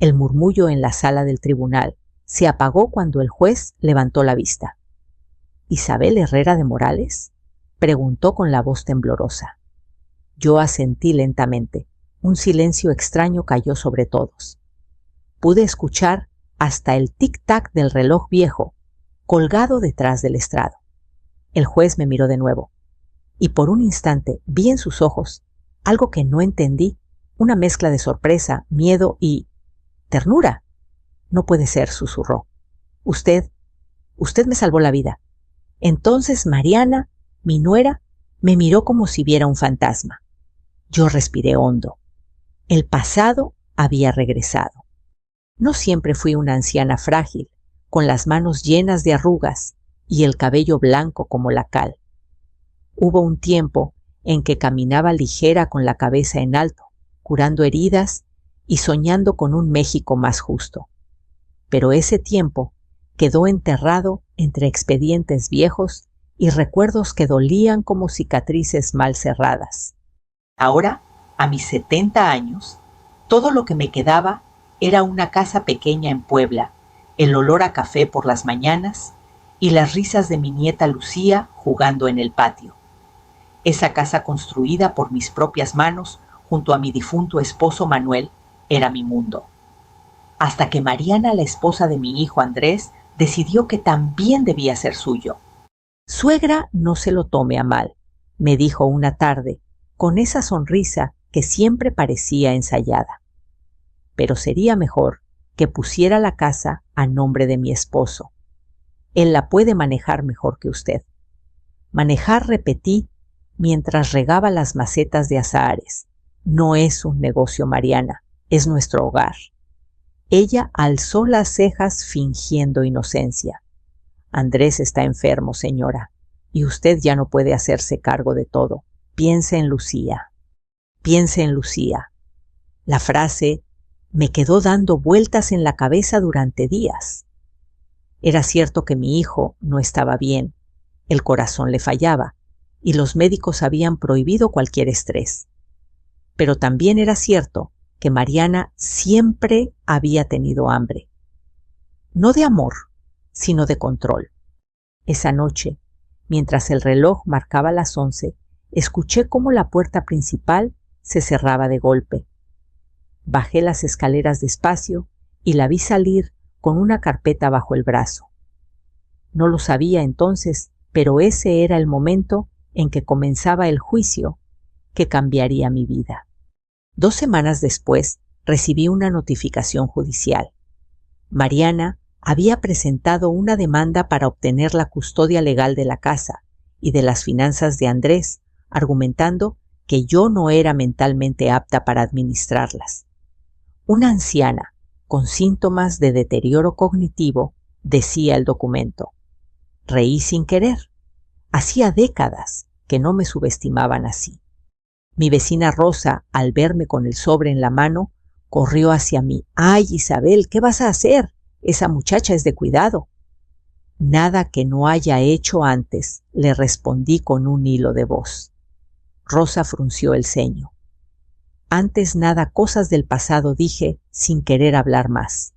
El murmullo en la sala del tribunal se apagó cuando el juez levantó la vista. —¿Isabel Herrera de Morales? —preguntó con la voz temblorosa. Yo asentí lentamente. Un silencio extraño cayó sobre todos. Pude escuchar hasta el tic-tac del reloj viejo, colgado detrás del estrado. El juez me miró de nuevo, y por un instante vi en sus ojos algo que no entendí, una mezcla de sorpresa, miedo y ternura. —No puede ser —susurró—. Usted me salvó la vida. Entonces Mariana, mi nuera, me miró como si viera un fantasma. Yo respiré hondo. El pasado había regresado. No siempre fui una anciana frágil, con las manos llenas de arrugas y el cabello blanco como la cal. Hubo un tiempo en que caminaba ligera con la cabeza en alto, curando heridas y soñando con un México más justo. Pero ese tiempo quedó enterrado entre expedientes viejos y recuerdos que dolían como cicatrices mal cerradas. Ahora, a mis 70 años, todo lo que me quedaba era una casa pequeña en Puebla, el olor a café por las mañanas y las risas de mi nieta Lucía jugando en el patio. Esa casa construida por mis propias manos junto a mi difunto esposo Manuel era mi mundo. Hasta que Mariana, la esposa de mi hijo Andrés, decidió que también debía ser suyo. Suegra, no se lo tome a mal, me dijo una tarde, con esa sonrisa que siempre parecía ensayada. Pero sería mejor que pusiera la casa a nombre de mi esposo. Él la puede manejar mejor que usted. Manejar, repetí, mientras regaba las macetas de azahares. No es un negocio, Mariana, es nuestro hogar. Ella alzó las cejas fingiendo inocencia. Andrés está enfermo, señora, y usted ya no puede hacerse cargo de todo. Piense en Lucía. Piense en Lucía. La frase me quedó dando vueltas en la cabeza durante días. Era cierto que mi hijo no estaba bien, el corazón le fallaba, y los médicos habían prohibido cualquier estrés. Pero también era cierto que Mariana siempre había tenido hambre. No de amor, sino de control. Esa noche, mientras el reloj marcaba las 11, escuché cómo la puerta principal se cerraba de golpe. Bajé las escaleras despacio y la vi salir con una carpeta bajo el brazo. No lo sabía entonces, pero ese era el momento en que comenzaba el juicio que cambiaría mi vida. 2 semanas después recibí una notificación judicial. Mariana había presentado una demanda para obtener la custodia legal de la casa y de las finanzas de Andrés, argumentando que yo no era mentalmente apta para administrarlas. Una anciana con síntomas de deterioro cognitivo, decía el documento. Reí sin querer. Hacía décadas que no me subestimaban así. Mi vecina Rosa, al verme con el sobre en la mano, corrió hacia mí. «¡Ay, Isabel, qué vas a hacer! Esa muchacha es de cuidado». «Nada que no haya hecho antes», le respondí con un hilo de voz. Rosa frunció el ceño. «Antes nada, cosas del pasado», dije, sin querer hablar más.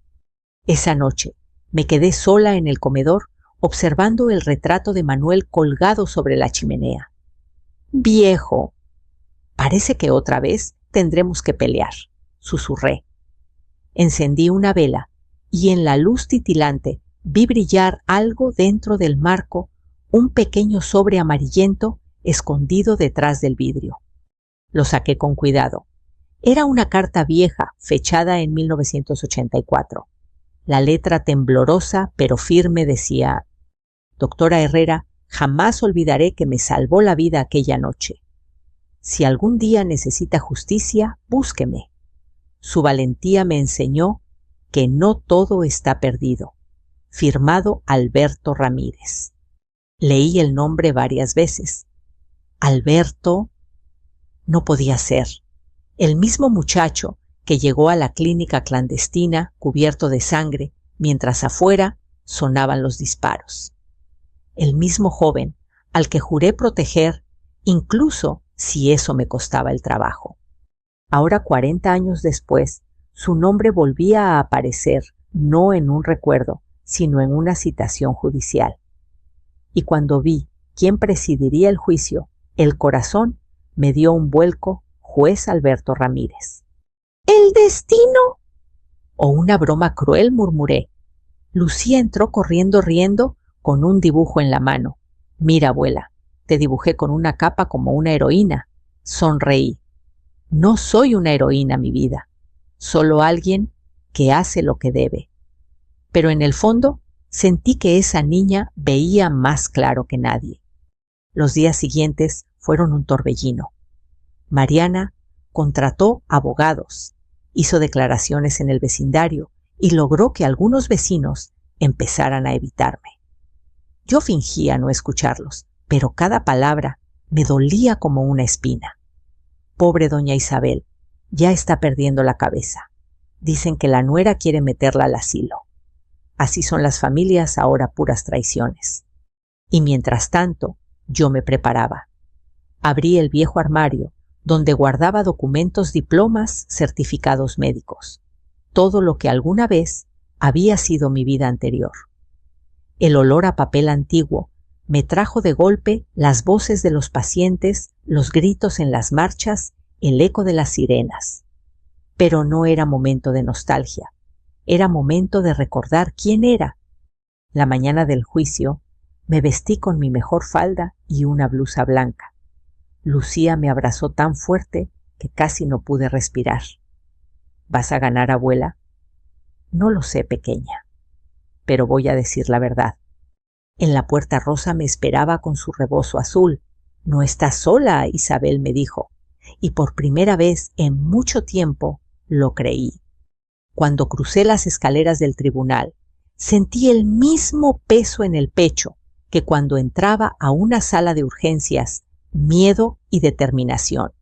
Esa noche me quedé sola en el comedor, observando el retrato de Manuel colgado sobre la chimenea. «Viejo, parece que otra vez tendremos que pelear», susurré. Encendí una vela y en la luz titilante vi brillar algo dentro del marco, un pequeño sobre amarillento escondido detrás del vidrio. Lo saqué con cuidado. Era una carta vieja, fechada en 1984. La letra temblorosa pero firme decía: «Doctora Herrera, jamás olvidaré que me salvó la vida aquella noche. Si algún día necesita justicia, búsqueme. Su valentía me enseñó que no todo está perdido. Firmado Alberto Ramírez». Leí el nombre varias veces. Alberto no podía ser. El mismo muchacho que llegó a la clínica clandestina cubierto de sangre mientras afuera sonaban los disparos. El mismo joven al que juré proteger, incluso si eso me costaba el trabajo. Ahora, 40 años después, Su nombre volvía a aparecer, no en un recuerdo, sino en una citación judicial. Y cuando vi quién presidiría el juicio, el corazón me dio un vuelco: juez Alberto Ramírez. ¿El destino? ¿O una broma cruel?, murmuré. Lucía entró corriendo riendo con un dibujo en la mano. Mira, abuela, te dibujé con una capa como una heroína. Sonreí. No soy una heroína, mi vida, solo alguien que hace lo que debe. Pero en el fondo sentí que esa niña veía más claro que nadie. Los días siguientes fueron un torbellino. Mariana contrató abogados, hizo declaraciones en el vecindario y logró que algunos vecinos empezaran a evitarme. Yo fingía no escucharlos, pero cada palabra me dolía como una espina. Pobre doña Isabel, ya está perdiendo la cabeza. Dicen que la nuera quiere meterla al asilo. Así son las familias ahora, puras traiciones. Y mientras tanto, yo me preparaba. Abrí el viejo armario donde guardaba documentos, diplomas, certificados médicos. Todo lo que alguna vez había sido mi vida anterior. El olor a papel antiguo me trajo de golpe las voces de los pacientes, los gritos en las marchas, el eco de las sirenas. Pero no era momento de nostalgia, era momento de recordar quién era. La mañana del juicio me vestí con mi mejor falda y una blusa blanca. Lucía me abrazó tan fuerte que casi no pude respirar. ¿Vas a ganar, abuela? No lo sé, pequeña, pero voy a decir la verdad. En la puerta rosa me esperaba con su rebozo azul. No estás sola, Isabel, me dijo, y por primera vez en mucho tiempo lo creí. Cuando crucé las escaleras del tribunal, sentí el mismo peso en el pecho que cuando entraba a una sala de urgencias: miedo y determinación.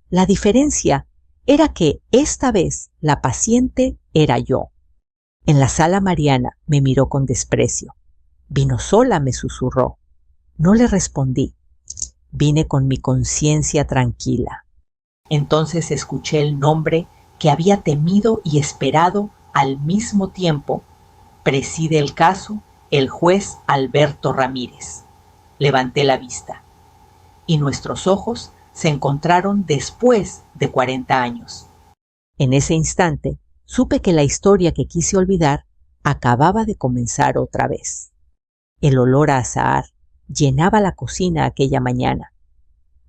La diferencia era que esta vez la paciente era yo. En la sala Mariana me miró con desprecio. Vino sola, me susurró. No le respondí. Vine con mi conciencia tranquila. Entonces escuché el nombre que había temido y esperado al mismo tiempo. Preside el caso el juez Alberto Ramírez. Levanté la vista y nuestros ojos se encontraron después de 40 años. En ese instante supe que la historia que quise olvidar acababa de comenzar otra vez. El olor a azahar llenaba la cocina aquella mañana.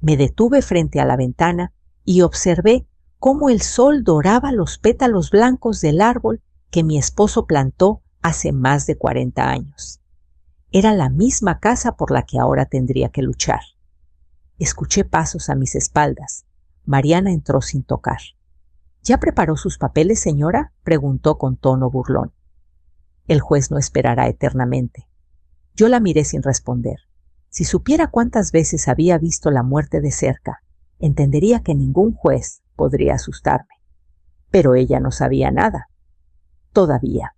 Me detuve frente a la ventana y observé cómo el sol doraba los pétalos blancos del árbol que mi esposo plantó hace más de 40 años. Era la misma casa por la que ahora tendría que luchar. Escuché pasos a mis espaldas. Mariana entró sin tocar. ¿Ya preparó sus papeles, señora?, preguntó con tono burlón. El juez no esperará eternamente. Yo la miré sin responder. Si supiera cuántas veces había visto la muerte de cerca, entendería que ningún juez podría asustarme. Pero ella no sabía nada. Todavía.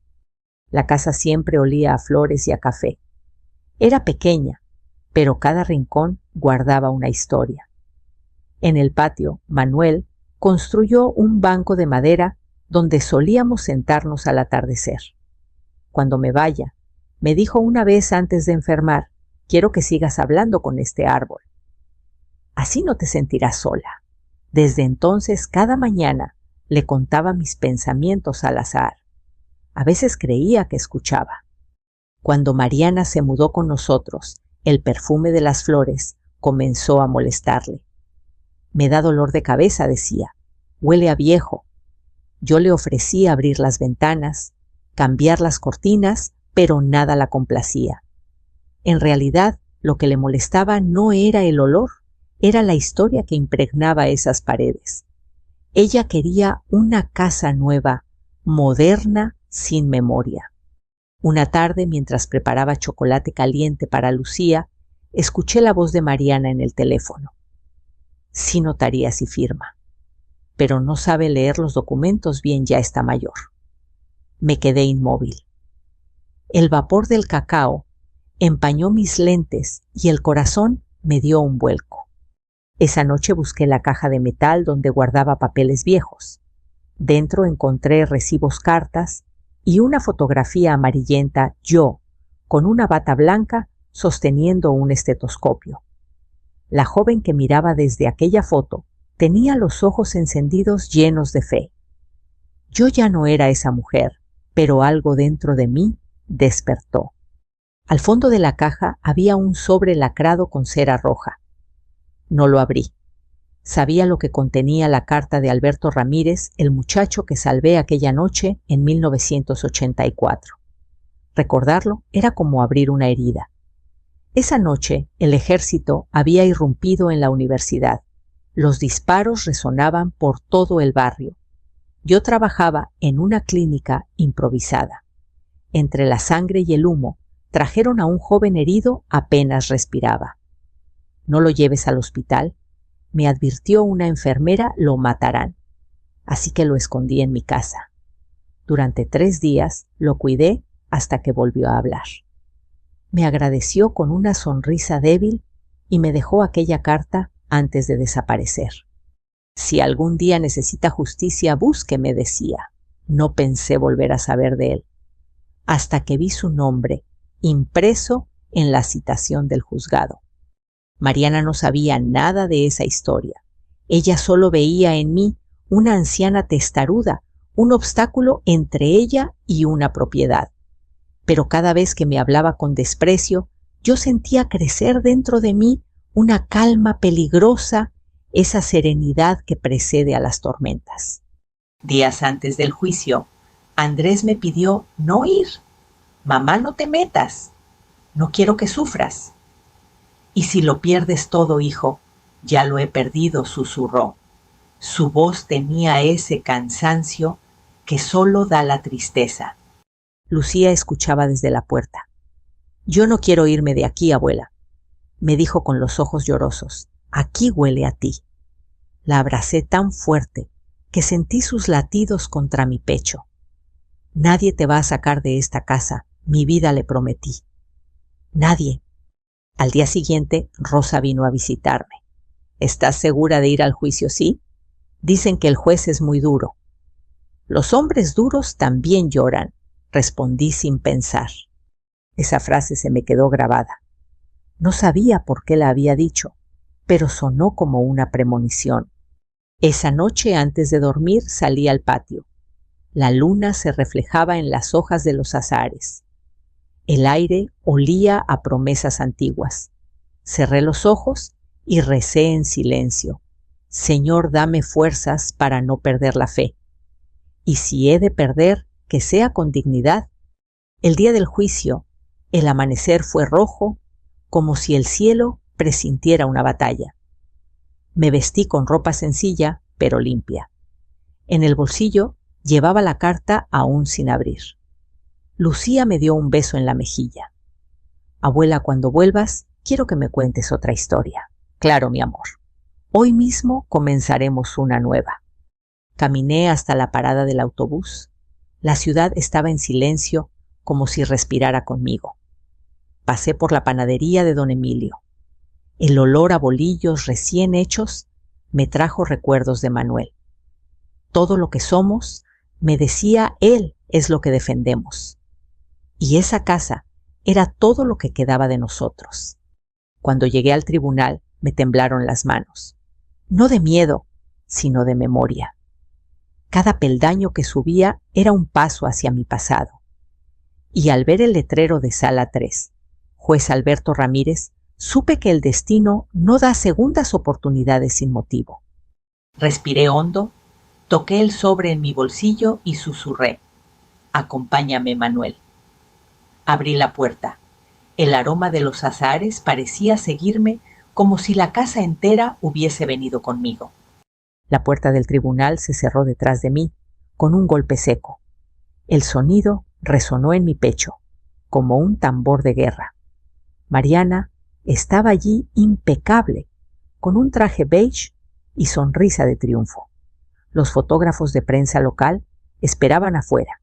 La casa siempre olía a flores y a café. Era pequeña, pero cada rincón guardaba una historia. En el patio, Manuel construyó un banco de madera donde solíamos sentarnos al atardecer. Cuando me vaya, me dijo una vez antes de enfermar: quiero que sigas hablando con este árbol. Así no te sentirás sola. Desde entonces, cada mañana le contaba mis pensamientos al azar. A veces creía que escuchaba. Cuando Mariana se mudó con nosotros, el perfume de las flores comenzó a molestarle. Me da dolor de cabeza, decía. Huele a viejo. Yo le ofrecí abrir las ventanas, cambiar las cortinas, pero nada la complacía. En realidad, lo que le molestaba no era el olor, era la historia que impregnaba esas paredes. Ella quería una casa nueva, moderna, sin memoria. Una tarde, mientras preparaba chocolate caliente para Lucía, escuché la voz de Mariana en el teléfono. Sí notaría si firma, pero no sabe leer los documentos bien, ya está mayor. Me quedé inmóvil. El vapor del cacao empañó mis lentes y el corazón me dio un vuelco. Esa noche busqué la caja de metal donde guardaba papeles viejos. Dentro encontré recibos, cartas y una fotografía amarillenta, yo, con una bata blanca, sosteniendo un estetoscopio. La joven que miraba desde aquella foto tenía los ojos encendidos llenos de fe. Yo ya no era esa mujer, pero algo dentro de mí despertó. Al fondo de la caja había un sobre lacrado con cera roja. No lo abrí. Sabía lo que contenía la carta de Alberto Ramírez, el muchacho que salvé aquella noche en 1984. Recordarlo era como abrir una herida. Esa noche el ejército había irrumpido en la universidad. Los disparos resonaban por todo el barrio. Yo trabajaba en una clínica improvisada. Entre la sangre y el humo, trajeron a un joven herido, apenas respiraba. «No lo lleves al hospital», me advirtió una enfermera, «lo matarán». Así que lo escondí en mi casa. Durante 3 días lo cuidé hasta que volvió a hablar. Me agradeció con una sonrisa débil y me dejó aquella carta antes de desaparecer. «Si algún día necesita justicia, búsqueme», decía. No pensé volver a saber de él, hasta que vi su nombre impreso en la citación del juzgado. Mariana no sabía nada de esa historia. Ella solo veía en mí una anciana testaruda, un obstáculo entre ella y una propiedad. Pero cada vez que me hablaba con desprecio, yo sentía crecer dentro de mí una calma peligrosa, esa serenidad que precede a las tormentas. Días antes del juicio, Andrés me pidió no ir. «Mamá, no te metas. No quiero que sufras». «Y si lo pierdes todo, hijo». «Ya lo he perdido», susurró. Su voz tenía ese cansancio que solo da la tristeza. Lucía escuchaba desde la puerta. «Yo no quiero irme de aquí, abuela», me dijo con los ojos llorosos. «Aquí huele a ti». La abracé tan fuerte que sentí sus latidos contra mi pecho. «Nadie te va a sacar de esta casa, mi vida», le prometí. «Nadie». Al día siguiente, Rosa vino a visitarme. «¿Estás segura de ir al juicio, sí? Dicen que el juez es muy duro». «Los hombres duros también lloran», respondí sin pensar. Esa frase se me quedó grabada. No sabía por qué la había dicho, pero sonó como una premonición. Esa noche, antes de dormir, salí al patio. La luna se reflejaba en las hojas de los azahares. El aire olía a promesas antiguas. Cerré los ojos y recé en silencio. «Señor, dame fuerzas para no perder la fe. Y si he de perder, que sea con dignidad». El día del juicio, el amanecer fue rojo, como si el cielo presintiera una batalla. Me vestí con ropa sencilla, pero limpia. En el bolsillo llevaba la carta aún sin abrir. Lucía me dio un beso en la mejilla. «Abuela, cuando vuelvas, quiero que me cuentes otra historia». «Claro, mi amor. Hoy mismo comenzaremos una nueva». Caminé hasta la parada del autobús. La ciudad estaba en silencio, como si respirara conmigo. Pasé por la panadería de don Emilio. El olor a bolillos recién hechos me trajo recuerdos de Manuel. Todo lo que somos, me decía él, es lo que defendemos. Y esa casa era todo lo que quedaba de nosotros. Cuando llegué al tribunal, me temblaron las manos. No de miedo, sino de memoria. Cada peldaño que subía era un paso hacia mi pasado. Y al ver el letrero de Sala 3, juez Alberto Ramírez, supe que el destino no da segundas oportunidades sin motivo. Respiré hondo, toqué el sobre en mi bolsillo y susurré: «Acompáñame, Manuel». Abrí la puerta. El aroma de los azahares parecía seguirme como si la casa entera hubiese venido conmigo. La puerta del tribunal se cerró detrás de mí, con un golpe seco. El sonido resonó en mi pecho, como un tambor de guerra. Mariana estaba allí impecable, con un traje beige y sonrisa de triunfo. Los fotógrafos de prensa local esperaban afuera.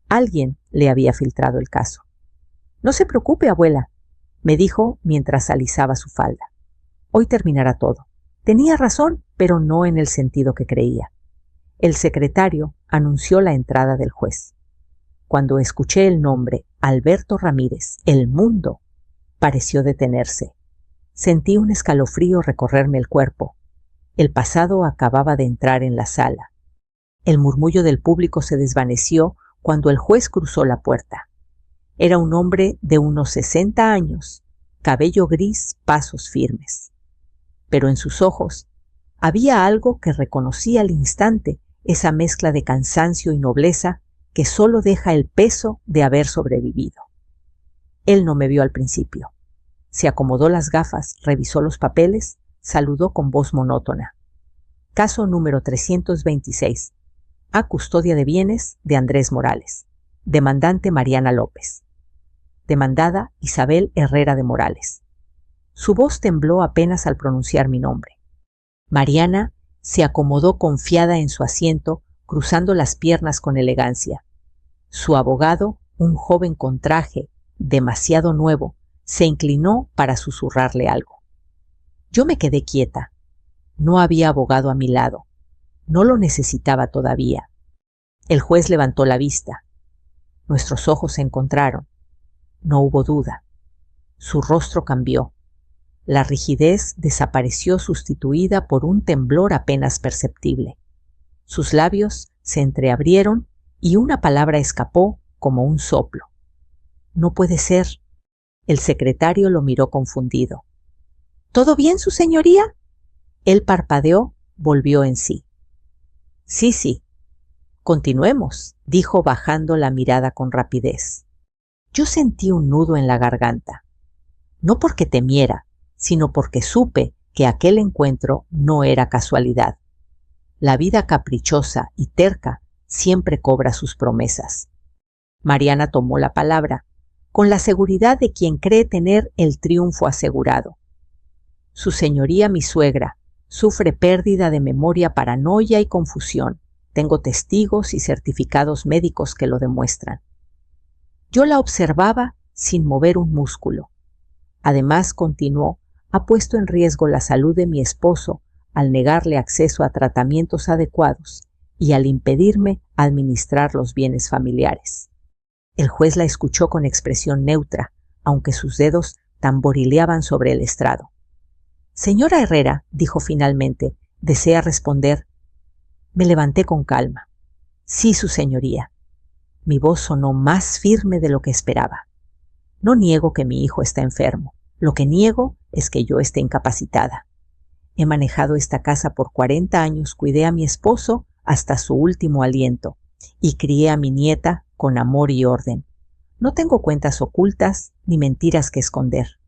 Alguien le había filtrado el caso. «No se preocupe, abuela», me dijo mientras alisaba su falda. «Hoy terminará todo». Tenía razón, pero no en el sentido que creía. El secretario anunció la entrada del juez. Cuando escuché el nombre Alberto Ramírez, el mundo pareció detenerse. Sentí un escalofrío recorrerme el cuerpo. El pasado acababa de entrar en la sala. El murmullo del público se desvaneció cuando el juez cruzó la puerta. Era un hombre de unos 60 años, cabello gris, pasos firmes. Pero en sus ojos había algo que reconocí al instante, esa mezcla de cansancio y nobleza que solo deja el peso de haber sobrevivido. Él no me vio al principio. Se acomodó las gafas, revisó los papeles, saludó con voz monótona. Caso número 326. A custodia de bienes de Andrés Morales. Demandante Mariana López. Demandada Isabel Herrera de Morales. Su voz tembló apenas al pronunciar mi nombre. Mariana se acomodó confiada en su asiento, cruzando las piernas con elegancia. Su abogado, un joven con traje, demasiado nuevo, se inclinó para susurrarle algo. Yo me quedé quieta. No había abogado a mi lado. No lo necesitaba todavía. El juez levantó la vista. Nuestros ojos se encontraron. No hubo duda. Su rostro cambió. La rigidez desapareció sustituida por un temblor apenas perceptible. Sus labios se entreabrieron y una palabra escapó como un soplo. No puede ser. El secretario lo miró confundido. ¿Todo bien, su señoría? Él parpadeó, volvió en sí. Sí. Continuemos, dijo bajando la mirada con rapidez. Yo sentí un nudo en la garganta. No porque temiera, sino porque supe que aquel encuentro no era casualidad. La vida caprichosa y terca siempre cobra sus promesas. Mariana tomó la palabra, con la seguridad de quien cree tener el triunfo asegurado. Su señoría, mi suegra, sufre pérdida de memoria, paranoia y confusión. Tengo testigos y certificados médicos que lo demuestran. Yo la observaba sin mover un músculo. Además, continuó, ha puesto en riesgo la salud de mi esposo al negarle acceso a tratamientos adecuados y al impedirme administrar los bienes familiares. El juez la escuchó con expresión neutra, aunque sus dedos tamborileaban sobre el estrado. Señora Herrera, dijo finalmente, ¿desea responder? Me levanté con calma. Sí, su señoría. Mi voz sonó más firme de lo que esperaba. No niego que mi hijo está enfermo. Lo que niego es que yo esté incapacitada. He manejado esta casa por 40 años, cuidé a mi esposo hasta su último aliento y crié a mi nieta con amor y orden. No tengo cuentas ocultas ni mentiras que esconder.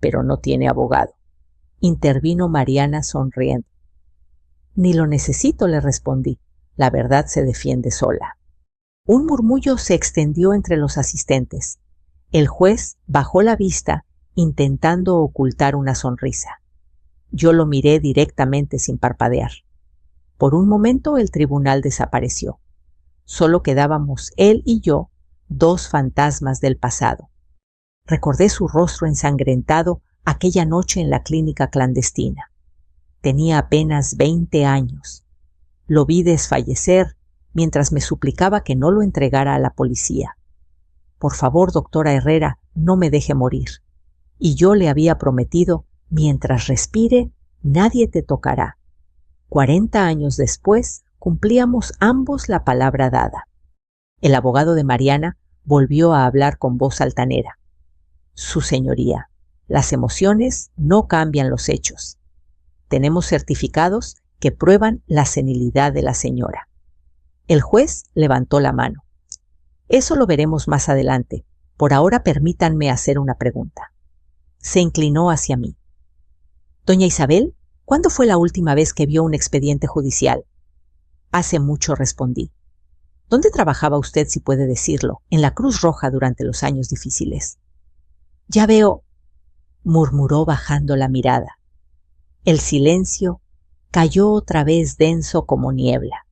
Pero no tiene abogado. Intervino Mariana sonriendo. Ni lo necesito, le respondí. La verdad se defiende sola. Un murmullo se extendió entre los asistentes. El juez bajó la vista intentando ocultar una sonrisa. Yo lo miré directamente sin parpadear. Por un momento el tribunal desapareció. Solo quedábamos él y yo, dos fantasmas del pasado. Recordé su rostro ensangrentado aquella noche en la clínica clandestina. Tenía apenas 20 años. Lo vi desfallecer mientras me suplicaba que no lo entregara a la policía. Por favor, doctora Herrera, no me deje morir. Y yo le había prometido, mientras respire, nadie te tocará. 40 años después, cumplíamos ambos la palabra dada. El abogado de Mariana volvió a hablar con voz altanera. Su señoría, las emociones no cambian los hechos. Tenemos certificados que prueban la senilidad de la señora. El juez levantó la mano. Eso lo veremos más adelante. Por ahora permítanme hacer una pregunta. Se inclinó hacia mí. Doña Isabel, ¿cuándo fue la última vez que vio un expediente judicial? Hace mucho, respondí. ¿Dónde trabajaba usted, si puede decirlo? En la Cruz Roja durante los años difíciles. Ya veo, murmuró bajando la mirada. El silencio cayó otra vez denso como niebla.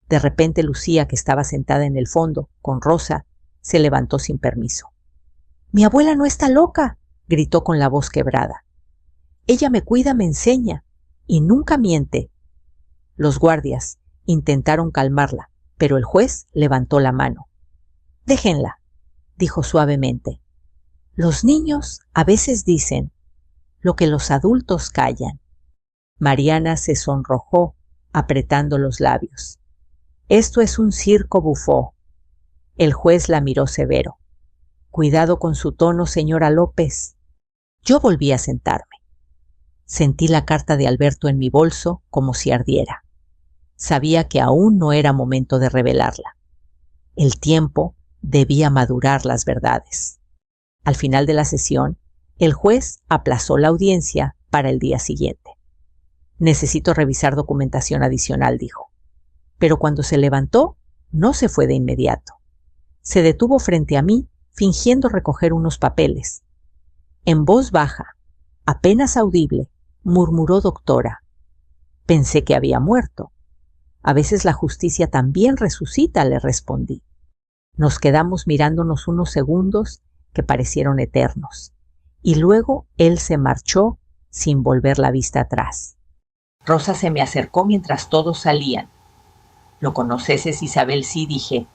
De repente Lucía, que estaba sentada en el fondo, con Rosa, se levantó sin permiso. «Mi abuela no está loca», gritó con la voz quebrada. «Ella me cuida, me enseña, y nunca miente». Los guardias, Intentaron calmarla, pero el juez levantó la mano. «Déjenla», dijo suavemente. «Los niños a veces dicen lo que los adultos callan». Mariana se sonrojó, apretando los labios. «Esto es un circo bufó». El juez la miró severo. «Cuidado con su tono, señora López». Yo volví a sentarme. Sentí la carta de Alberto en mi bolso como si ardiera. Sabía que aún no era momento de revelarla. El tiempo debía madurar las verdades. Al final de la sesión, el juez aplazó la audiencia para el día siguiente. «Necesito revisar documentación adicional», dijo. Pero cuando se levantó, no se fue de inmediato. Se detuvo frente a mí, fingiendo recoger unos papeles. En voz baja, apenas audible, murmuró: «Doctora». Pensé que había muerto. «A veces la justicia también resucita», le respondí. Nos quedamos mirándonos unos segundos que parecieron eternos, y luego él se marchó sin volver la vista atrás. Rosa se me acercó mientras todos salían. «¿Lo conoces, es Isabel?» «Sí», dije,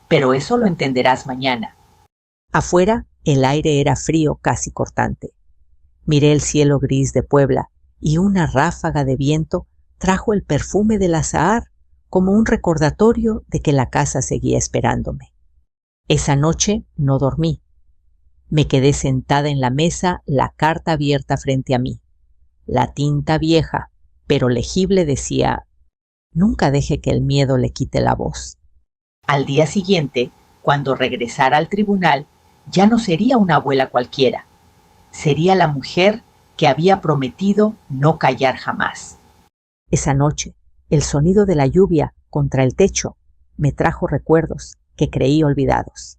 «pero eso lo entenderás mañana». Afuera el aire era frío, casi cortante. Miré el cielo gris de Puebla y una ráfaga de viento trajo el perfume del azahar como un recordatorio de que la casa seguía esperándome. Esa noche no dormí. Me quedé sentada en la mesa, la carta abierta frente a mí. La tinta vieja, pero legible, decía: «Nunca deje que el miedo le quite la voz». Al día siguiente, cuando regresara al tribunal, ya no sería una abuela cualquiera. Sería la mujer que había prometido no callar jamás. Esa noche, el sonido de la lluvia contra el techo me trajo recuerdos que creí olvidados.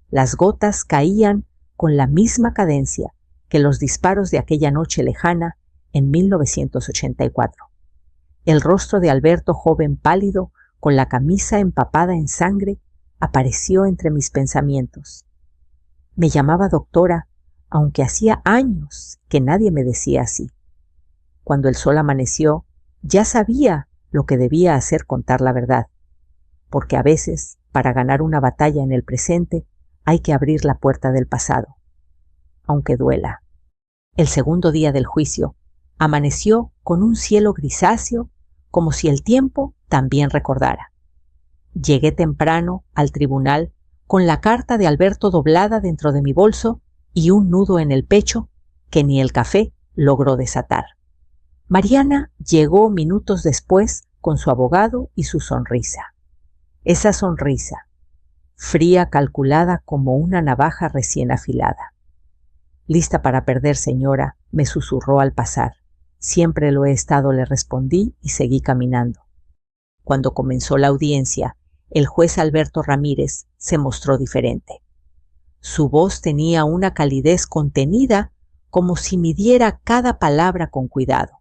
Las gotas caían con la misma cadencia que los disparos de aquella noche lejana en 1984. El rostro de Alberto, joven pálido, con la camisa empapada en sangre, apareció entre mis pensamientos. Me llamaba doctora, aunque hacía años que nadie me decía así. Cuando el sol amaneció, ya sabía lo que debía hacer: contar la verdad, porque a veces, para ganar una batalla en el presente, hay que abrir la puerta del pasado, aunque duela. El segundo día del juicio amaneció con un cielo grisáceo, como si el tiempo también recordara. Llegué temprano al tribunal con la carta de Alberto doblada dentro de mi bolso y un nudo en el pecho que ni el café logró desatar. Mariana llegó minutos después con su abogado y su sonrisa. Esa sonrisa, fría, calculada como una navaja recién afilada. «Lista para perder, señora», me susurró al pasar. «Siempre lo he estado», le respondí y seguí caminando. Cuando comenzó la audiencia, el juez Alberto Ramírez se mostró diferente. Su voz tenía una calidez contenida, como si midiera cada palabra con cuidado.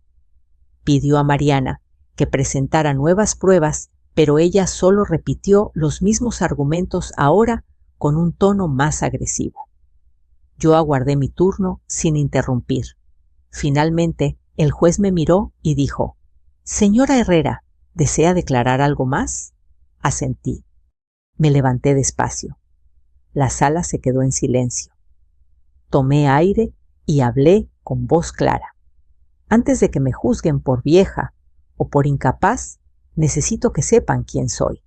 Pidió a Mariana que presentara nuevas pruebas, pero ella solo repitió los mismos argumentos, ahora con un tono más agresivo. Yo aguardé mi turno sin interrumpir. Finalmente, el juez me miró y dijo: «Señora Herrera, ¿desea declarar algo más?». Asentí. Me levanté despacio. La sala se quedó en silencio. Tomé aire y hablé con voz clara. «Antes de que me juzguen por vieja o por incapaz, necesito que sepan quién soy».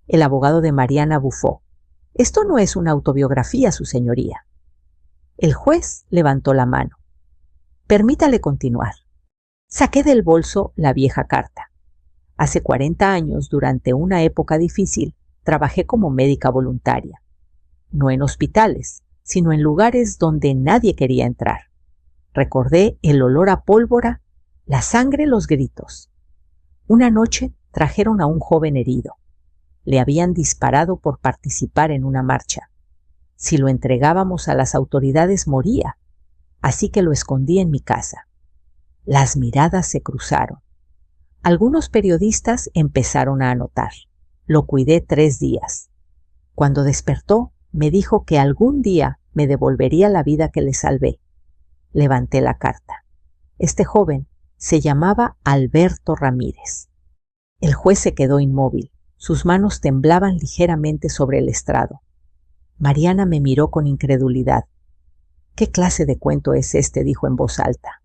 El abogado de Mariana bufó: «Esto no es una autobiografía, su señoría». El juez levantó la mano. «Permítale continuar». Saqué del bolso la vieja carta. Hace 40 años, durante una época difícil, trabajé como médica voluntaria. No en hospitales, sino en lugares donde nadie quería entrar. Recordé el olor a pólvora, la sangre, los gritos. Una noche trajeron a un joven herido. Le habían disparado por participar en una marcha. Si lo entregábamos a las autoridades, moría, así que lo escondí en mi casa. Las miradas se cruzaron. Algunos periodistas empezaron a anotar. Lo cuidé 3 días. Cuando despertó, me dijo que algún día me devolvería la vida que le salvé. Levanté la carta. Este joven se llamaba Alberto Ramírez. El juez se quedó inmóvil. Sus manos temblaban ligeramente sobre el estrado. Mariana me miró con incredulidad. «¿Qué clase de cuento es este?», dijo en voz alta.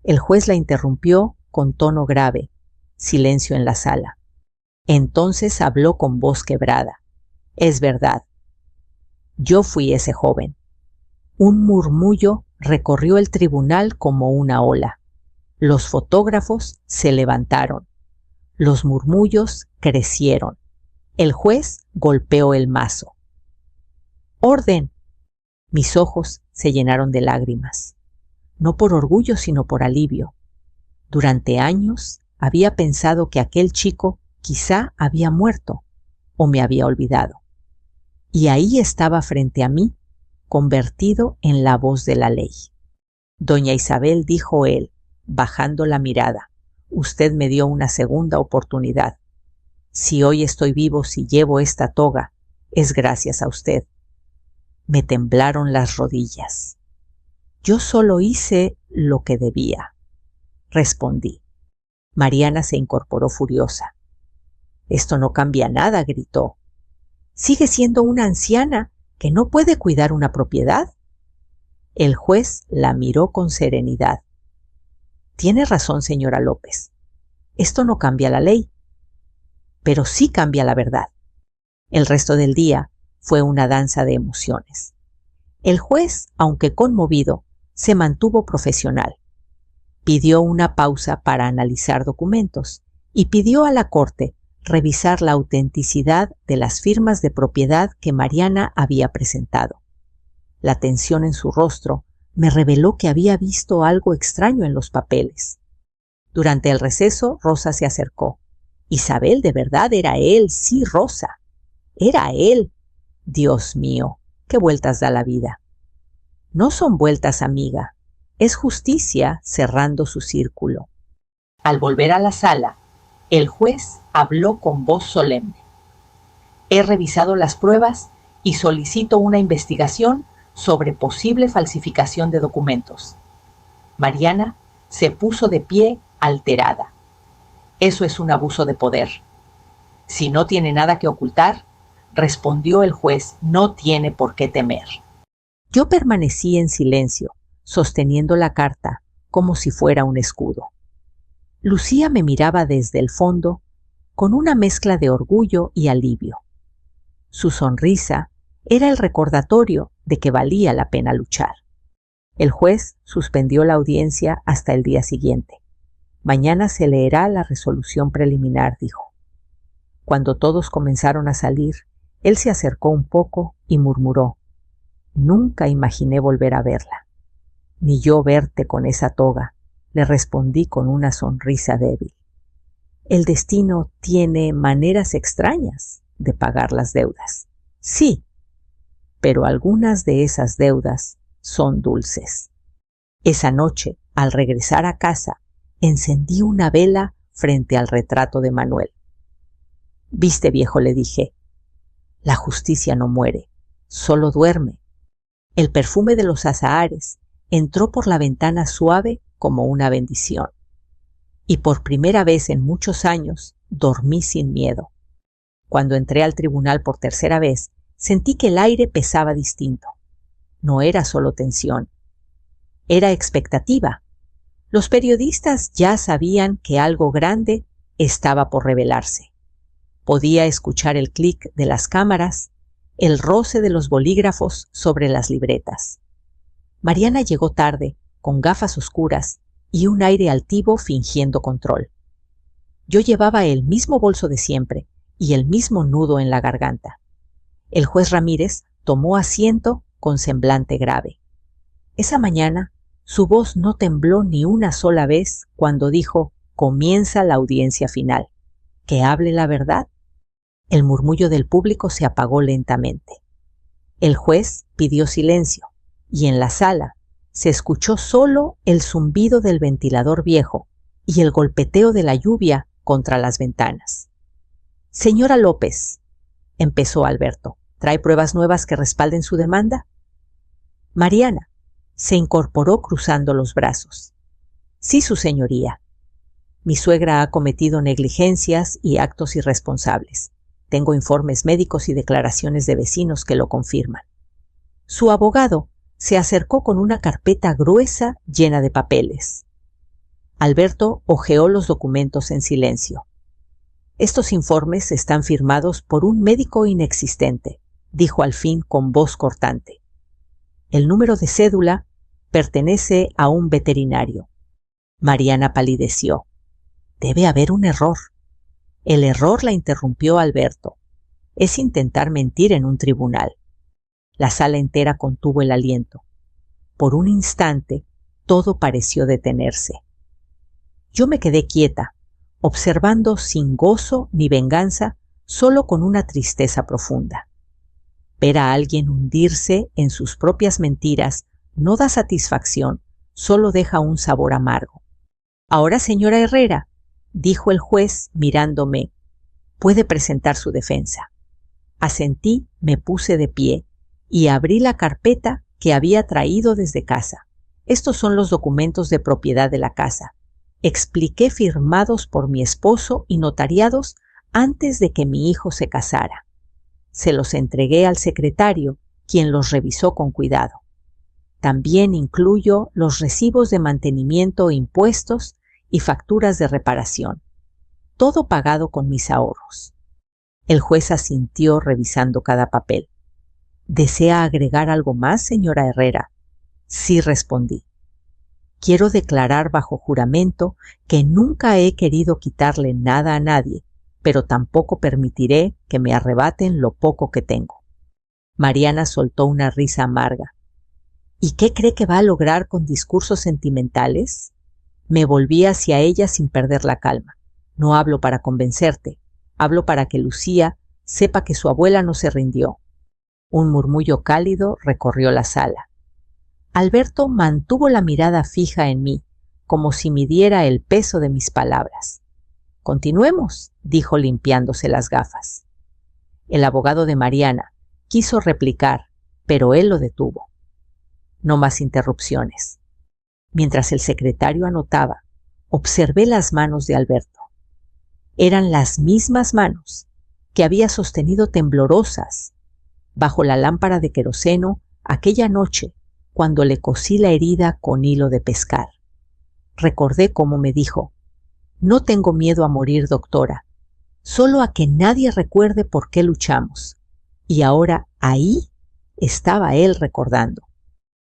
El juez la interrumpió con tono grave. Silencio en la sala. Entonces habló con voz quebrada. «Es verdad. Yo fui ese joven». Un murmullo recorrió el tribunal como una ola. Los fotógrafos se levantaron. Los murmullos crecieron. El juez golpeó el mazo. «¡Orden!». Mis ojos se llenaron de lágrimas. No por orgullo, sino por alivio. Durante años había pensado que aquel chico quizá había muerto o me había olvidado. Y ahí estaba frente a mí, convertido en la voz de la ley. «Doña Isabel», dijo él, bajando la mirada, «usted me dio una segunda oportunidad. Si hoy estoy vivo, si llevo esta toga, es gracias a usted». Me temblaron las rodillas. «Yo solo hice lo que debía», respondí. Mariana se incorporó furiosa. «Esto no cambia nada», gritó. «Sigue siendo una anciana que no puede cuidar una propiedad». El juez la miró con serenidad. «Tiene razón, señora López. Esto no cambia la ley, pero sí cambia la verdad». El resto del día fue una danza de emociones. El juez, aunque conmovido, se mantuvo profesional. Pidió una pausa para analizar documentos y pidió a la corte revisar la autenticidad de las firmas de propiedad que Mariana había presentado. La tensión en su rostro me reveló que había visto algo extraño en los papeles. Durante el receso, Rosa se acercó. «Isabel, de verdad era él, sí, Rosa. Era él. Dios mío, qué vueltas da la vida». «No son vueltas, amiga. Es justicia cerrando su círculo». Al volver a la sala, el juez habló con voz solemne. «He revisado las pruebas y solicito una investigación sobre posible falsificación de documentos». Mariana se puso de pie alterada. «Eso es un abuso de poder». «Si no tiene nada que ocultar», respondió el juez, «no tiene por qué temer». Yo permanecí en silencio, sosteniendo la carta como si fuera un escudo. Lucía me miraba desde el fondo con una mezcla de orgullo y alivio. Su sonrisa era el recordatorio de que valía la pena luchar. El juez suspendió la audiencia hasta el día siguiente. «Mañana se leerá la resolución preliminar», dijo. Cuando todos comenzaron a salir, él se acercó un poco y murmuró: «Nunca imaginé volver a verla». «Ni yo verte con esa toga», le respondí con una sonrisa débil. «El destino tiene maneras extrañas de pagar las deudas». «Sí, pero algunas de esas deudas son dulces». Esa noche, al regresar a casa, encendí una vela frente al retrato de Manuel. «Viste, viejo», le dije, «la justicia no muere, solo duerme». El perfume de los azahares entró por la ventana suave como una bendición. Y por primera vez en muchos años dormí sin miedo. Cuando entré al tribunal por tercera vez, sentí que el aire pesaba distinto. No era solo tensión, era expectativa. Los periodistas ya sabían que algo grande estaba por revelarse. Podía escuchar el clic de las cámaras, el roce de los bolígrafos sobre las libretas. Mariana llegó tarde, con gafas oscuras y un aire altivo fingiendo control. Yo llevaba el mismo bolso de siempre y el mismo nudo en la garganta. El juez Ramírez tomó asiento con semblante grave. Esa mañana su voz no tembló ni una sola vez cuando dijo: «Comienza la audiencia final. Que hable la verdad». El murmullo del público se apagó lentamente. El juez pidió silencio y en la sala se escuchó solo el zumbido del ventilador viejo y el golpeteo de la lluvia contra las ventanas. «Señora López», empezó Alberto, «¿trae pruebas nuevas que respalden su demanda?». Mariana se incorporó cruzando los brazos. «Sí, su señoría». Mi suegra ha cometido negligencias y actos irresponsables. Tengo informes médicos y declaraciones de vecinos que lo confirman. Su abogado se acercó con una carpeta gruesa llena de papeles. Alberto hojeó los documentos en silencio. Estos informes están firmados por un médico inexistente, dijo al fin con voz cortante. El número de cédula pertenece a un veterinario. Mariana palideció. Debe haber un error. El error, la interrumpió Alberto. Es intentar mentir en un tribunal. La sala entera contuvo el aliento. Por un instante, todo pareció detenerse. Yo me quedé quieta, observando sin gozo ni venganza, solo con una tristeza profunda. Ver a alguien hundirse en sus propias mentiras no da satisfacción, solo deja un sabor amargo. Ahora, señora Herrera, dijo el juez mirándome, puede presentar su defensa. Asentí, me puse de pie y abrí la carpeta que había traído desde casa. Estos son los documentos de propiedad de la casa. Expliqué, firmados por mi esposo y notariados antes de que mi hijo se casara. Se los entregué al secretario, quien los revisó con cuidado. También incluyo los recibos de mantenimiento, impuestos y facturas de reparación. Todo pagado con mis ahorros. El juez asintió revisando cada papel. ¿Desea agregar algo más, señora Herrera? Sí, respondí. Quiero declarar bajo juramento que nunca he querido quitarle nada a nadie, pero tampoco permitiré que me arrebaten lo poco que tengo. Mariana soltó una risa amarga. ¿Y qué cree que va a lograr con discursos sentimentales? Me volví hacia ella sin perder la calma. No hablo para convencerte, hablo para que Lucía sepa que su abuela no se rindió. Un murmullo cálido recorrió la sala. Alberto mantuvo la mirada fija en mí, como si midiera el peso de mis palabras. Continuemos, dijo limpiándose las gafas. El abogado de Mariana quiso replicar, pero él lo detuvo. No más interrupciones. Mientras el secretario anotaba, observé las manos de Alberto. Eran las mismas manos que había sostenido temblorosas bajo la lámpara de queroseno aquella noche cuando le cosí la herida con hilo de pescar. Recordé cómo me dijo, no tengo miedo a morir, doctora, solo a que nadie recuerde por qué luchamos. Y ahora ahí estaba él recordando.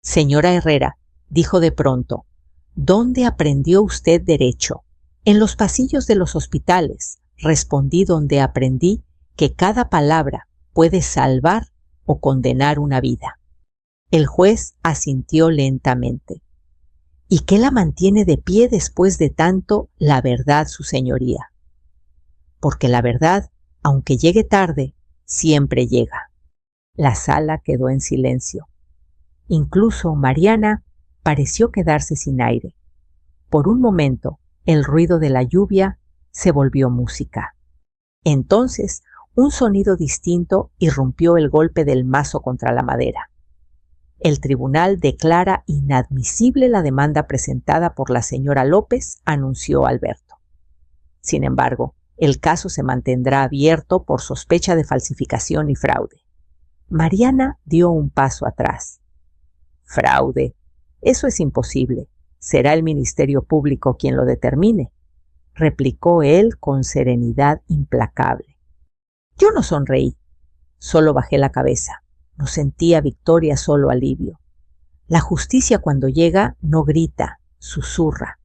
Señora Herrera, dijo de pronto, ¿dónde aprendió usted derecho? En los pasillos de los hospitales, respondí, donde aprendí que cada palabra puede salvar o condenar una vida. El juez asintió lentamente. ¿Y qué la mantiene de pie después de tanto? La verdad, su señoría. Porque la verdad, aunque llegue tarde, siempre llega. La sala quedó en silencio. Incluso Mariana pareció quedarse sin aire. Por un momento, el ruido de la lluvia se volvió música. Entonces, un sonido distinto irrumpió el golpe del mazo contra la madera. El tribunal declara inadmisible la demanda presentada por la señora López, anunció Alberto. Sin embargo, el caso se mantendrá abierto por sospecha de falsificación y fraude. Mariana dio un paso atrás. Fraude. Eso es imposible. Será el Ministerio Público quien lo determine, replicó él con serenidad implacable. Yo no sonreí, solo bajé la cabeza. No sentía victoria, solo alivio. La justicia, cuando llega, no grita, susurra.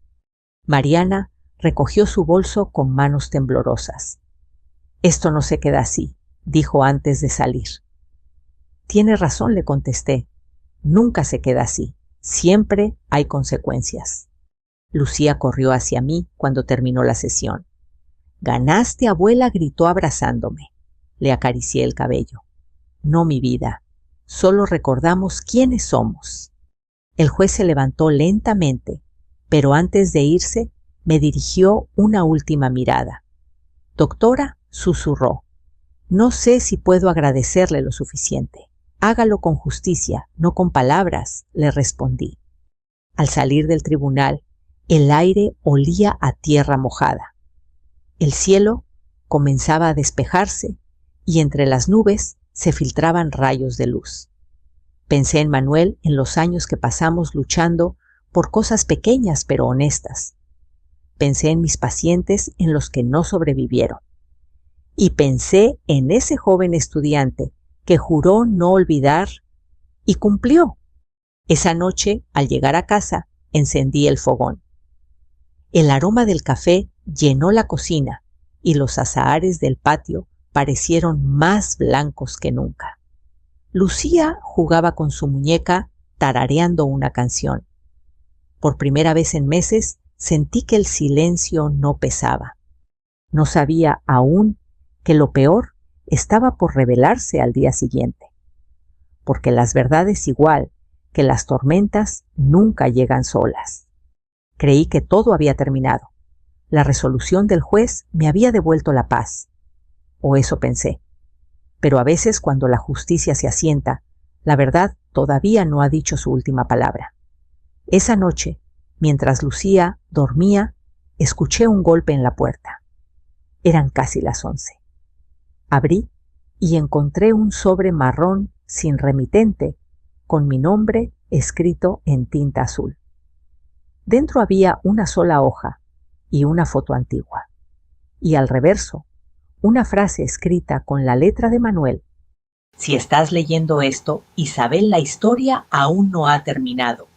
Mariana recogió su bolso con manos temblorosas. Esto no se queda así, dijo antes de salir. Tiene razón, le contesté. Nunca se queda así. Siempre hay consecuencias. Lucía corrió hacia mí cuando terminó la sesión. «Ganaste, abuela», gritó abrazándome. Le acaricié el cabello. «No, mi vida. Solo recordamos quiénes somos». El juez se levantó lentamente, pero antes de irse me dirigió una última mirada. «Doctora», susurró, «no sé si puedo agradecerle lo suficiente. Hágalo con justicia, no con palabras», le respondí. Al salir del tribunal, El aire olía a tierra mojada. El cielo comenzaba a despejarse y entre las nubes se filtraban rayos de luz. Pensé en Manuel, en los años que pasamos luchando por cosas pequeñas pero honestas. Pensé en mis pacientes, en los que no sobrevivieron. Y pensé en ese joven estudiante que juró no olvidar y cumplió. Esa noche, al llegar a casa, encendí el fogón. El aroma del café llenó la cocina y los azahares del patio parecieron más blancos que nunca. Lucía jugaba con su muñeca tarareando una canción. Por primera vez en meses sentí que el silencio no pesaba. No sabía aún que lo peor estaba por revelarse al día siguiente, porque las verdades, igual que las tormentas, nunca llegan solas. Creí que todo había terminado. La resolución del juez me había devuelto la paz, o eso pensé. Pero a veces, cuando la justicia se asienta, la verdad todavía no ha dicho su última palabra. Esa noche, mientras Lucía dormía, escuché un golpe en la puerta. Eran casi las 11. Abrí y encontré un sobre marrón sin remitente con mi nombre escrito en tinta azul. Dentro había una sola hoja y una foto antigua. Y al reverso, una frase escrita con la letra de Manuel. Si estás leyendo esto, Isabel, la historia aún no ha terminado.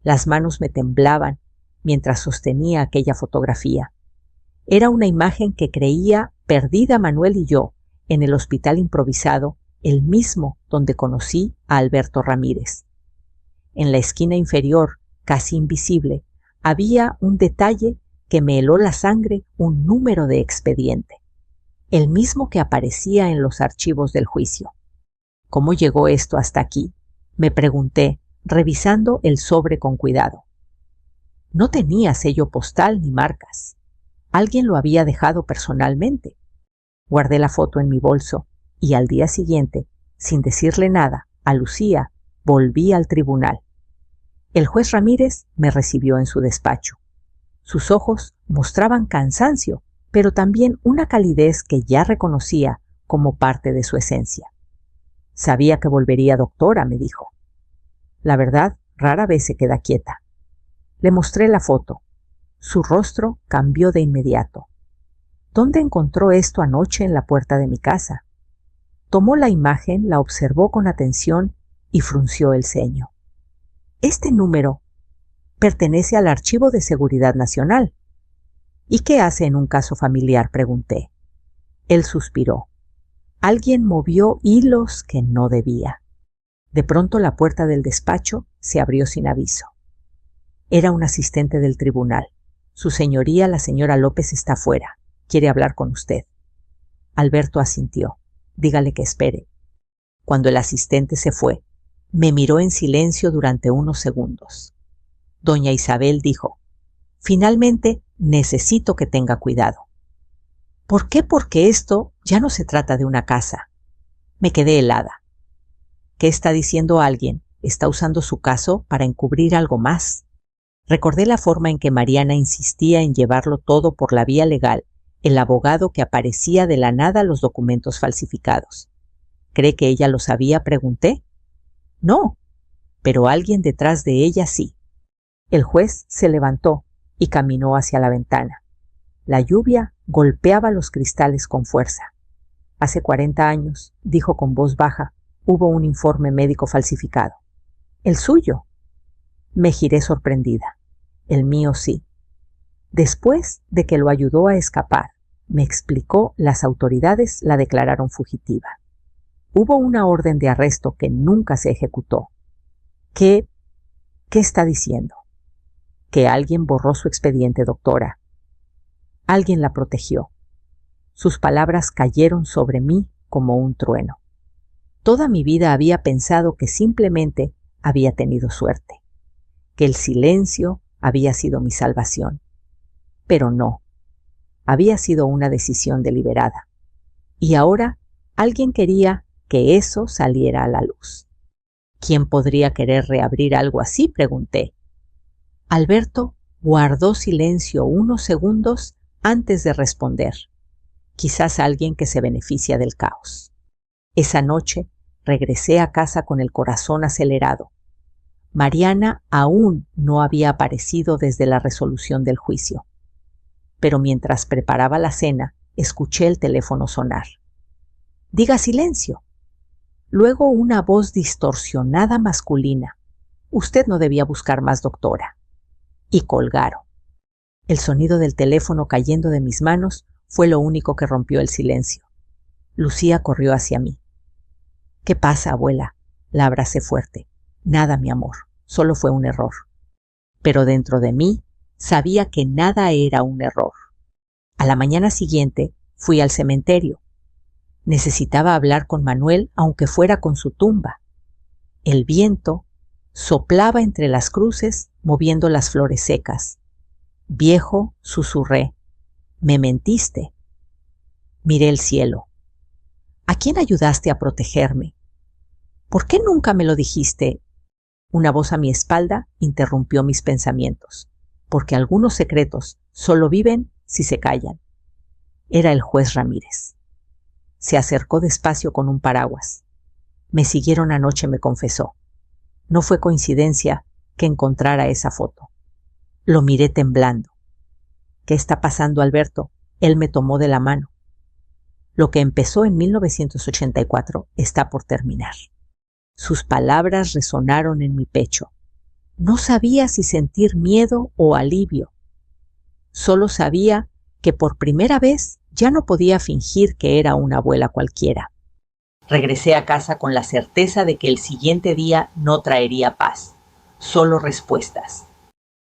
Las manos me temblaban mientras sostenía aquella fotografía. Era una imagen que creía perdida Manuel y yo en el hospital improvisado, el mismo donde conocí a Alberto Ramírez. En la esquina inferior, casi invisible, había un detalle que me heló la sangre, un número de expediente, el mismo que aparecía en los archivos del juicio. ¿Cómo llegó esto hasta aquí?, me pregunté, revisando el sobre con cuidado. No tenía sello postal ni marcas. Alguien lo había dejado personalmente. Guardé la foto en mi bolso y al día siguiente, sin decirle nada a Lucía, volví al tribunal. El juez Ramírez me recibió en su despacho. Sus ojos mostraban cansancio, pero también una calidez que ya reconocía como parte de su esencia. Sabía que volvería doctora, me dijo. La verdad, rara vez se queda quieta. Le mostré la foto. Su rostro cambió de inmediato. ¿Dónde encontró esto anoche en la puerta de mi casa? Tomó la imagen, la observó con atención y frunció el ceño. Este número pertenece al Archivo de Seguridad Nacional. ¿Y qué hace en un caso familiar?, pregunté. Él suspiró. Alguien movió hilos que no debía. De pronto la puerta del despacho se abrió sin aviso. Era un asistente del tribunal. Su señoría, la señora López, está fuera. Quiere hablar con usted. Alberto asintió. Dígale que espere. Cuando el asistente se fue, me miró en silencio durante unos segundos. Doña Isabel dijo, finalmente necesito que tenga cuidado. ¿Por qué? Porque esto ya no se trata de una casa. Me quedé helada. ¿Qué está diciendo alguien? ¿Está usando su caso para encubrir algo más? Recordé la forma en que Mariana insistía en llevarlo todo por la vía legal, el abogado que aparecía de la nada los documentos falsificados. ¿Cree que ella lo sabía?, pregunté. No, pero alguien detrás de ella sí. El juez se levantó y caminó hacia la ventana. La lluvia golpeaba los cristales con fuerza. Hace 40 años, dijo con voz baja, hubo un informe médico falsificado. ¿El suyo? Me giré sorprendida. El mío sí. Después de que lo ayudó a escapar, me explicó, las autoridades la declararon fugitiva. Hubo una orden de arresto que nunca se ejecutó. ¿Qué está diciendo? Que alguien borró su expediente, doctora. Alguien la protegió. Sus palabras cayeron sobre mí como un trueno. Toda mi vida había pensado que simplemente había tenido suerte, que el silencio había sido mi salvación. Pero no, había sido una decisión deliberada. Y ahora alguien quería que eso saliera a la luz. ¿Quién podría querer reabrir algo así?, pregunté. Alberto guardó silencio unos segundos antes de responder. Quizás alguien que se beneficia del caos. Esa noche regresé a casa con el corazón acelerado. Mariana aún no había aparecido desde la resolución del juicio. Pero mientras preparaba la cena, escuché el teléfono sonar. «Diga silencio». Luego una voz distorsionada masculina. «Usted no debía buscar más, doctora». Y colgaron. El sonido del teléfono cayendo de mis manos fue lo único que rompió el silencio. Lucía corrió hacia mí. «¿Qué pasa, abuela?». La abracé fuerte. «Nada, mi amor, solo fue un error». Pero dentro de mí sabía que nada era un error. A la mañana siguiente fui al cementerio. Necesitaba hablar con Manuel, aunque fuera con su tumba. El viento soplaba entre las cruces, moviendo las flores secas. «Viejo», susurré, «me mentiste». Miré el cielo. «¿A quién ayudaste a protegerme? ¿Por qué nunca me lo dijiste?». Una voz a mi espalda interrumpió mis pensamientos, porque algunos secretos solo viven si se callan. Era el juez Ramírez. Se acercó despacio con un paraguas. «Me siguieron anoche», me confesó. No fue coincidencia que encontrara esa foto. Lo miré temblando. «¿Qué está pasando, Alberto?». Él me tomó de la mano. «Lo que empezó en 1984 está por terminar». Sus palabras resonaron en mi pecho. No sabía si sentir miedo o alivio. Solo sabía que por primera vez ya no podía fingir que era una abuela cualquiera. Regresé a casa con la certeza de que el siguiente día no traería paz, solo respuestas.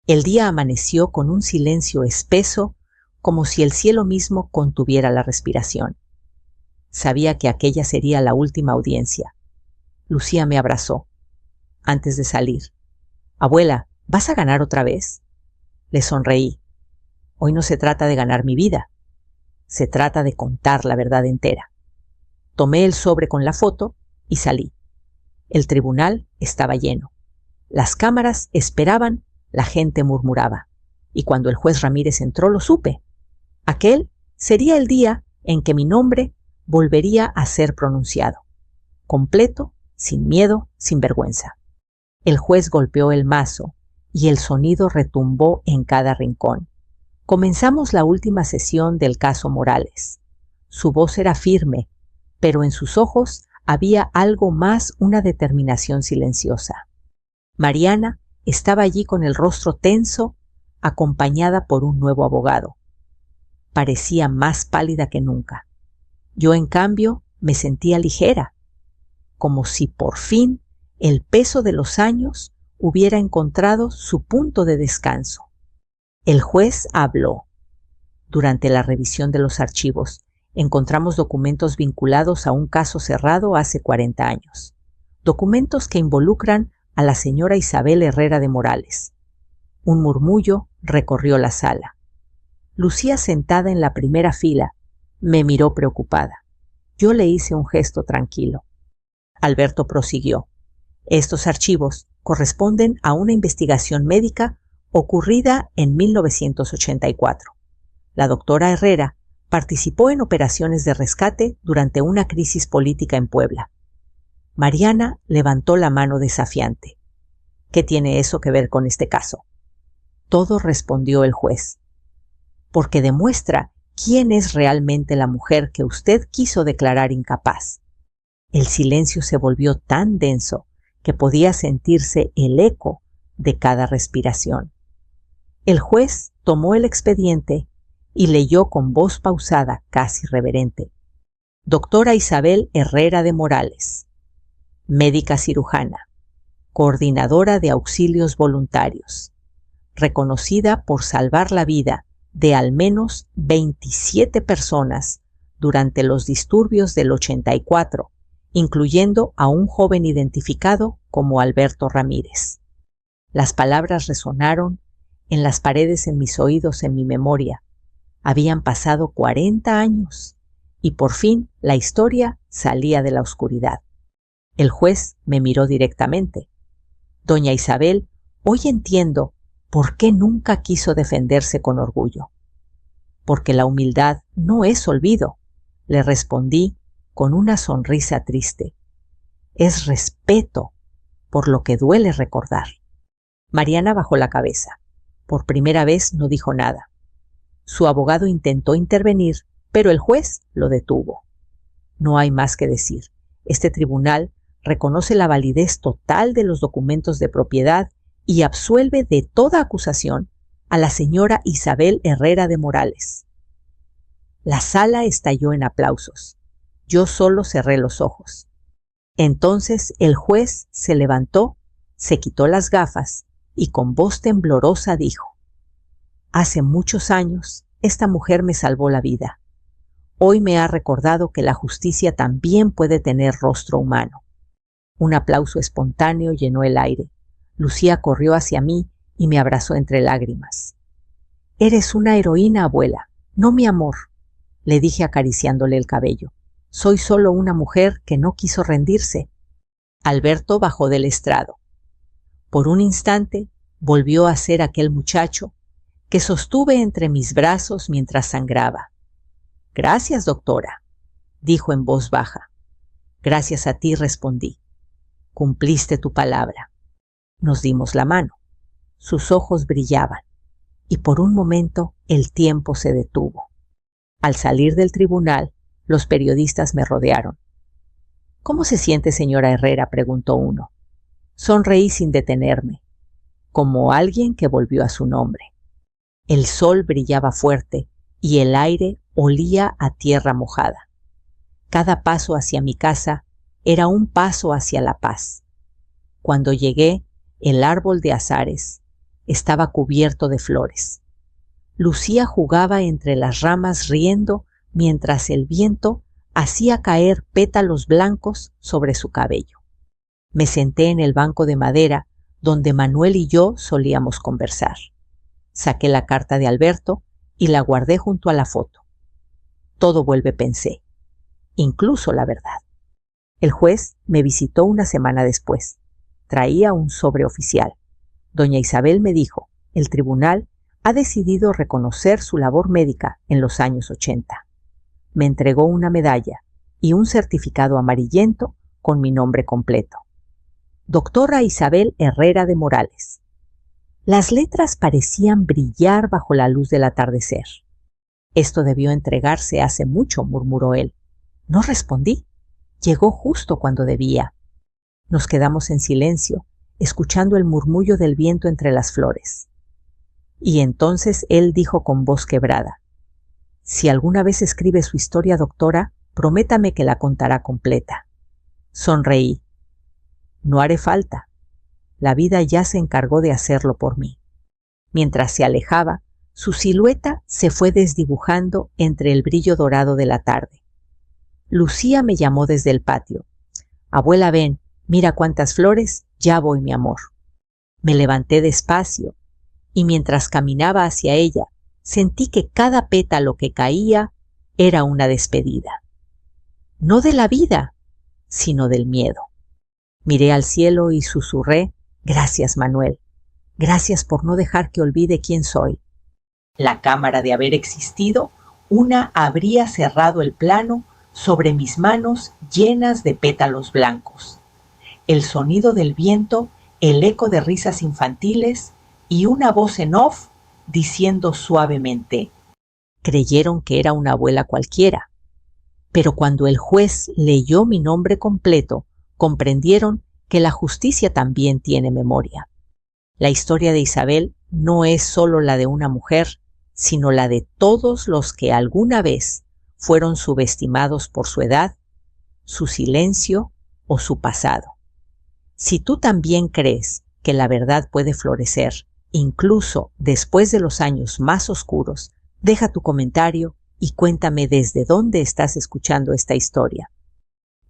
El día amaneció con un silencio espeso, como si el cielo mismo contuviera la respiración. Sabía que aquella sería la última audiencia. Lucía me abrazó. Antes de salir: «Abuela, ¿vas a ganar otra vez?». Le sonreí. «Hoy no se trata de ganar mi vida. Se trata de contar la verdad entera». Tomé el sobre con la foto y salí. El tribunal estaba lleno. Las cámaras esperaban, la gente murmuraba. Y cuando el juez Ramírez entró lo supe. Aquel sería el día en que mi nombre volvería a ser pronunciado. Completo, sin miedo, sin vergüenza. El juez golpeó el mazo y el sonido retumbó en cada rincón. Comenzamos la última sesión del caso Morales. Su voz era firme, pero en sus ojos había algo más, una determinación silenciosa. Mariana estaba allí con el rostro tenso, acompañada por un nuevo abogado. Parecía más pálida que nunca. Yo, en cambio, me sentía ligera, como si por fin el peso de los años hubiera encontrado su punto de descanso. El juez habló. Durante la revisión de los archivos, encontramos documentos vinculados a un caso cerrado hace 40 años. Documentos que involucran a la señora Isabel Herrera de Morales. Un murmullo recorrió la sala. Lucía, sentada en la primera fila, me miró preocupada. Yo le hice un gesto tranquilo. Alberto prosiguió. Estos archivos corresponden a una investigación médica ocurrida en 1984. La doctora Herrera participó en operaciones de rescate durante una crisis política en Puebla. Mariana levantó la mano desafiante. ¿Qué tiene eso que ver con este caso? Todo, respondió el juez. Porque demuestra quién es realmente la mujer que usted quiso declarar incapaz. El silencio se volvió tan denso que podía sentirse el eco de cada respiración. El juez tomó el expediente y leyó con voz pausada, casi reverente. Doctora Isabel Herrera de Morales, médica cirujana, coordinadora de auxilios voluntarios, reconocida por salvar la vida de al menos 27 personas durante los disturbios del 84, incluyendo a un joven identificado como Alberto Ramírez. Las palabras resonaron en las paredes, en mis oídos, en mi memoria. Habían pasado 40 años y por fin la historia salía de la oscuridad. El juez me miró directamente. Doña Isabel, hoy entiendo ¿Por qué nunca quiso defenderse con orgullo? Porque la humildad no es olvido, le respondí con una sonrisa triste. Es respeto por lo que duele recordar. Mariana bajó la cabeza. Por primera vez no dijo nada. Su abogado intentó intervenir, pero el juez lo detuvo. No hay más que decir. Este tribunal reconoce la validez total de los documentos de propiedad y absuelve de toda acusación a la señora Isabel Herrera de Morales. La sala estalló en aplausos. Yo solo cerré los ojos. Entonces el juez se levantó, se quitó las gafas y con voz temblorosa dijo: «Hace muchos años esta mujer me salvó la vida. Hoy me ha recordado que la justicia también puede tener rostro humano». Un aplauso espontáneo llenó el aire. Lucía corrió hacia mí y me abrazó entre lágrimas. «Eres una heroína, abuela, no mi amor», le dije acariciándole el cabello. «Soy solo una mujer que no quiso rendirse». Alberto bajó del estrado. Por un instante volvió a ser aquel muchacho que sostuve entre mis brazos mientras sangraba. «Gracias, doctora», dijo en voz baja. «Gracias a ti», respondí. «Cumpliste tu palabra». Nos dimos la mano. Sus ojos brillaban y por un momento el tiempo se detuvo. Al salir del tribunal, los periodistas me rodearon. «¿Cómo se siente, señora Herrera?», preguntó uno. Sonreí sin detenerme, como alguien que volvió a su nombre. El sol brillaba fuerte y el aire olía a tierra mojada. Cada paso hacia mi casa era un paso hacia la paz. Cuando llegué, el árbol de azares estaba cubierto de flores. Lucía jugaba entre las ramas riendo mientras el viento hacía caer pétalos blancos sobre su cabello. Me senté en el banco de madera donde Manuel y yo solíamos conversar. Saqué la carta de Alberto y la guardé junto a la foto. Todo vuelve, pensé, incluso la verdad. El juez me visitó una semana después. Traía un sobre oficial. Doña Isabel me dijo: «El tribunal ha decidido reconocer su labor médica en los años 80. Me entregó una medalla y un certificado amarillento con mi nombre completo. Doctora Isabel Herrera de Morales». Las letras parecían brillar bajo la luz del atardecer. «Esto debió entregarse hace mucho», murmuró él. No respondí. Llegó justo cuando debía. Nos quedamos en silencio, escuchando el murmullo del viento entre las flores. Y entonces él dijo con voz quebrada: «Si alguna vez escribe su historia, doctora, prométame que la contará completa». Sonreí. «No haré falta. La vida ya se encargó de hacerlo por mí». Mientras se alejaba, su silueta se fue desdibujando entre el brillo dorado de la tarde. Lucía me llamó desde el patio: «Abuela, ven, mira cuántas flores, ya voy, mi amor». Me levanté despacio y mientras caminaba hacia ella, sentí que cada pétalo que caía era una despedida. No de la vida, sino del miedo. Miré al cielo y susurré: «Gracias, Manuel. Gracias por no dejar que olvide quién soy». La cámara de haber existido, una habría cerrado el plano sobre mis manos llenas de pétalos blancos. El sonido del viento, el eco de risas infantiles y una voz en off diciendo suavemente: «Creyeron que era una abuela cualquiera». Pero cuando el juez leyó mi nombre completo, comprendieron que la justicia también tiene memoria. La historia de Isabel no es solo la de una mujer, sino la de todos los que alguna vez fueron subestimados por su edad, su silencio o su pasado. Si tú también crees que la verdad puede florecer, incluso después de los años más oscuros, deja tu comentario y cuéntame desde dónde estás escuchando esta historia.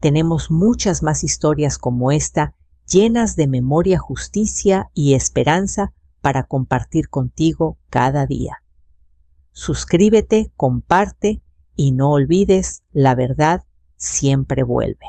Tenemos muchas más historias como esta, llenas de memoria, justicia y esperanza para compartir contigo cada día. Suscríbete, comparte y no olvides, la verdad siempre vuelve.